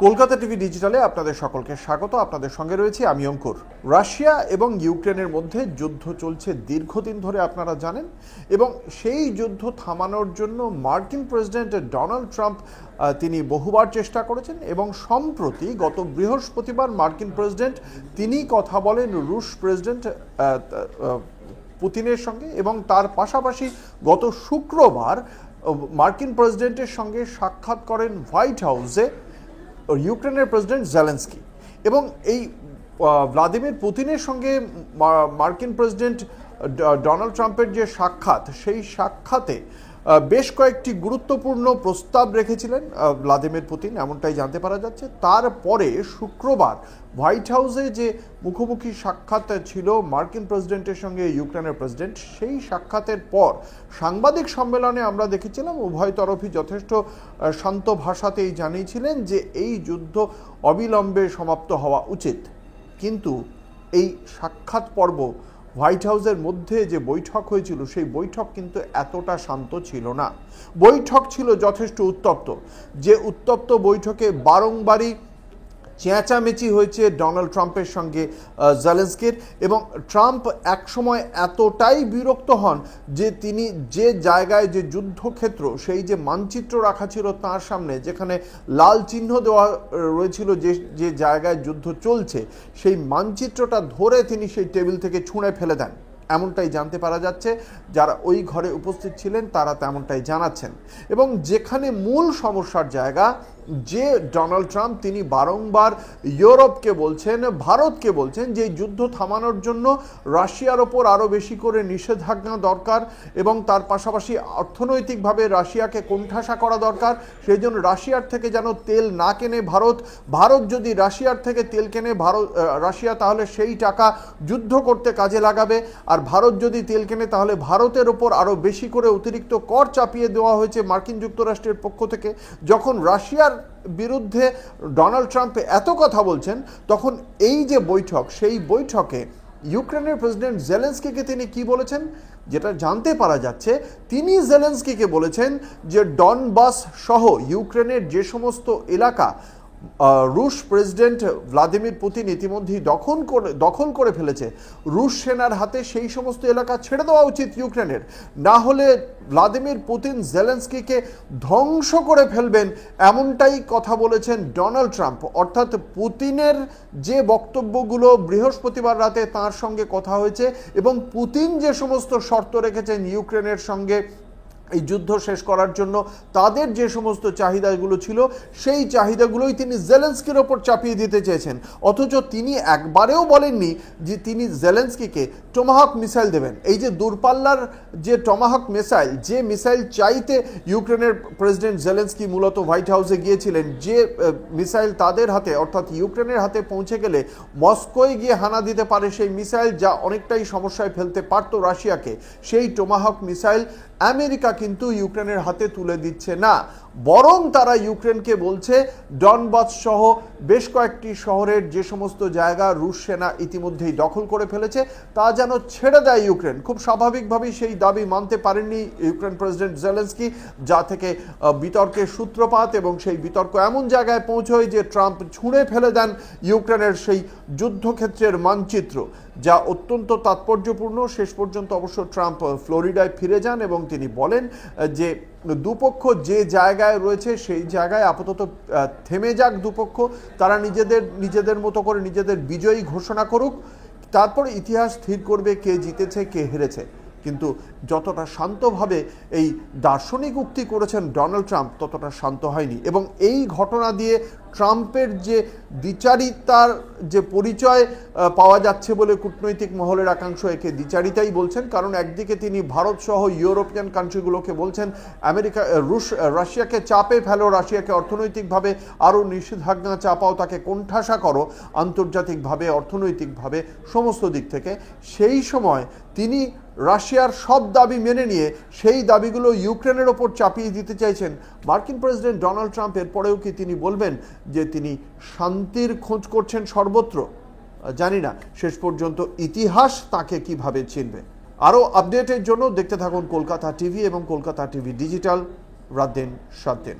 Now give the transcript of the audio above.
Kolkata TV ডিজিটালে আপনাদের সকলকে স্বাগত। আপনাদের সঙ্গে রয়েছি আমি অঙ্কুর। রাশিয়া এবং ইউক্রেনের মধ্যে যুদ্ধ চলছে দীর্ঘদিন ধরে, আপনারা জানেন, এবং সেই যুদ্ধ থামানোর জন্য মার্কিন প্রেসিডেন্ট ডোনাল্ড ট্রাম্প তিনি বহুবার চেষ্টা করেছেন, এবং সম্প্রতি গত বৃহস্পতিবার মার্কিন প্রেসিডেন্ট তিনি কথা বলেন রুশ প্রেসিডেন্ট পুতিনের সঙ্গে, এবং তার পাশাপাশি গত শুক্রবার মার্কিন প্রেসিডেন্টের সঙ্গে সাক্ষাৎ করেন হোয়াইট হাউসে ইউক্রেনের প্রেসিডেন্ট জেলেনস্কি। এবং এই ভ্লাদিমির পুতিনের সঙ্গে মার্কিন প্রেসিডেন্ট ডোনাল্ড ট্রাম্পের যে সাক্ষাৎ, সেই সাক্ষাতে বেশ কয়েকটি গুরুত্বপূর্ণ প্রস্তাব রেখেছিলেন ভ্লাদিমির পুতিন, এমনটাই জানতে পারা যাচ্ছে। তারপরে শুক্রবার হোয়াইট হাউসে যে মুখোমুখি সাক্ষাৎ ছিল মার্কিন প্রেসিডেন্টের সঙ্গে ইউক্রেনের প্রেসিডেন্ট, সেই সাক্ষাতের পর সাংবাদিক সম্মেলনে আমরা দেখেছিলাম উভয় তরফই যথেষ্ট শান্ত ভাষাতেই জানিয়েছিলেন যে এই যুদ্ধ অবিলম্বে সমাপ্ত হওয়া উচিত। কিন্তু এই সাক্ষাৎ পর্ব হোয়াইট হাউসের মধ্যে যে বৈঠক হয়েছিল, সেই বৈঠক কিন্তু এতটা শান্ত ছিল না। বৈঠক ছিল যথেষ্ট উত্তপ্ত। যে উত্তপ্ত বৈঠকে বারংবারই চেঁচামেচি হয়েছে ডোনাল্ড ট্রাম্পের সঙ্গে জেলেনস্কির, এবং ট্রাম্প একসময় এতটাই বিরক্ত হন যে তিনি যে জায়গায় যে যুদ্ধক্ষেত্র, সেই যে মানচিত্র রাখা ছিল তার সামনে, যেখানে লাল চিহ্ন দেওয়া রয়েছিল যে জায়গায় যুদ্ধ চলছে, সেই মানচিত্রটা ধরে তিনি সেই টেবিল থেকে ছুঁড়ে ফেলে দেন, এমনটাই জানতে পারা যাচ্ছে। যারা ওই ঘরে উপস্থিত ছিলেন তারা তেমনটাই জানাচ্ছেন। এবং যেখানে মূল সমস্যার জায়গা, যে ডোনাল্ড ট্রাম্প তিনি বারংবার ইউরোপকে বলছেন, ভারতকে বলছেন যে যুদ্ধ থামানোর জন্য রাশিয়ার ওপর আরও বেশি করে নিষেধাজ্ঞা দরকার, এবং তার পাশাপাশি অর্থনৈতিকভাবে রাশিয়াকে কোণঠাসা করা দরকার। সেই জন্য রাশিয়ার থেকে যেন তেল না কেনে ভারত, ভারত যদি রাশিয়ার থেকে তেল কেনে রাশিয়া তাহলে সেই টাকা যুদ্ধ করতে কাজে লাগাবে, আর ভারত যদি তেল কেনে তাহলে ভারতের ওপর আরও বেশি করে অতিরিক্ত কর চাপিয়ে দেওয়া হয়েছে মার্কিন যুক্তরাষ্ট্রের পক্ষ থেকে। যখন রাশিয়ার বিরুদ্ধে ডোনাল্ড ট্রাম্প এত কথা বলছেন, তখন এই যে বৈঠক, সেই বৈঠকে ইউক্রেনের প্রেসিডেন্ট জেলেনস্কিকে তিনি কি বলেছেন, যেটা জানতে পারা যাচ্ছে, তিনি জেলেনস্কিকে বলেছেন যে ডনবাস সহ ইউক্রেনের যে সমস্ত এলাকা রুশ প্রেসিডেন্ট ভ্লাদিমির পুতিন ইতিমধ্যেই দখল করে ফেলেছে, রুশ সেনার হাতে সেই সমস্ত এলাকা ছেড়ে দেওয়া উচিত ইউক্রেনের, না হলে ভ্লাদিমির পুতিন জেলেনস্কিকে ধ্বংস করে ফেলবেন, এমনটাই কথা বলেছেন ডোনাল্ড ট্রাম্প। অর্থাৎ পুতিনের যে বক্তব্যগুলো বৃহস্পতিবার রাতে তার সঙ্গে কথা হয়েছে, এবং পুতিন যে সমস্ত শর্ত রেখেছেন ইউক্রেনের সঙ্গে এই যুদ্ধ শেষ করার জন্য, তাদের যে সমস্ত চাহিদাগুলো ছিল, সেই চাহিদাগুলোই তিনি জেলেনস্কির ওপর চাপিয়ে দিতে চেয়েছেন। অথচ তিনি একবারেও বলেননি যে তিনি জেলেনস্কিকে টমাহক মিসাইল দেবেন। এই যে দূরপাল্লার যে টমাহক মিসাইল, যে মিসাইল চাইতে ইউক্রেনের প্রেসিডেন্ট জেলেনস্কি মূলত হোয়াইট হাউসে গিয়েছিলেন, যে মিসাইল তাদের হাতে অর্থাৎ ইউক্রেনের হাতে পৌঁছে গেলে মস্কোয় গিয়ে হানা দিতে পারে, সেই মিসাইল যা অনেকটাই সমস্যায় ফেলতে পারত রাশিয়াকে, সেই টমাহক মিসাইল আমেরিকা কিন্তু ইউক্রেনের হাতে তুলে দিচ্ছে না, বরং তারা ইউক্রেনকে বলছে ডনবাস সহ বেশ কয়েকটি শহরের যে সমস্ত জায়গা রুশ সেনা ইতিমধ্যেই দখল করে ফেলেছে তা যেন ছেড়ে দেয় ইউক্রেন। খুব স্বাভাবিকভাবেই সেই দাবি মানতে পারেননি ইউক্রেন প্রেসিডেন্ট জেলেনস্কি, যা থেকে বিতর্কের সূত্রপাত, এবং সেই বিতর্ক এমন জায়গায় পৌঁছয় যে ট্রাম্প ছুঁড়ে ফেলে দেন ইউক্রেনের সেই যুদ্ধক্ষেত্রের মানচিত্র, যা অত্যন্ত তাৎপর্যপূর্ণ। শেষ পর্যন্ত অবশ্য ট্রাম্প ফ্লোরিডায় ফিরে যান, এবং তিনি বলেন যে দুপক্ষ যে জায়গায় রয়েছে সেই জায়গায় আপাতত থেমে যাক দুপক্ষ, তারা নিজেদের মতো করে নিজেদের বিজয়ী ঘোষণা করুক, তারপর ইতিহাস স্থির করবে কে জিতেছে কে হেরেছে। কিন্তু যতটা শান্তভাবে এই দার্শনিক উক্তি করেছেন ডোনাল্ড ট্রাম্প, ততটা শান্ত হয়নি। এবং এই ঘটনা দিয়ে ট্রাম্পের যে দ্বিচারিতার যে পরিচয় পাওয়া যাচ্ছে বলে কূটনৈতিক মহলের একাংশ একে দ্বিচারিতাই বলছেন, কারণ একদিকে তিনি ভারত সহ ইউরোপিয়ান কান্ট্রিগুলোকে বলছেন রাশিয়াকে চাপে ফেলো, রাশিয়াকে অর্থনৈতিকভাবে আরও নিষেধাজ্ঞা চাপাও, তাকে কোণঠাসা করো আন্তর্জাতিকভাবে, অর্থনৈতিকভাবে, সমস্ত দিক থেকে। সেই সময় তিনি রাশিয়ার সব দাবি মেনে নিয়ে সেই দাবিগুলো ইউক্রেনের ওপর চাপিয়ে দিতে চাইছেন মার্কিন প্রেসিডেন্ট ডোনাল্ড ট্রাম্প। এরপরেও কি তিনি বলবেন যে তিনি শান্তির খোঁজ করছেন সর্বত্র? জানি না শেষ পর্যন্ত ইতিহাস তাকে কিভাবে চিনবে। আরও আপডেটের জন্য দেখতে থাকুন কলকাতা টিভি এবং কলকাতা টিভি ডিজিটাল, রাত দিন 7 দিন।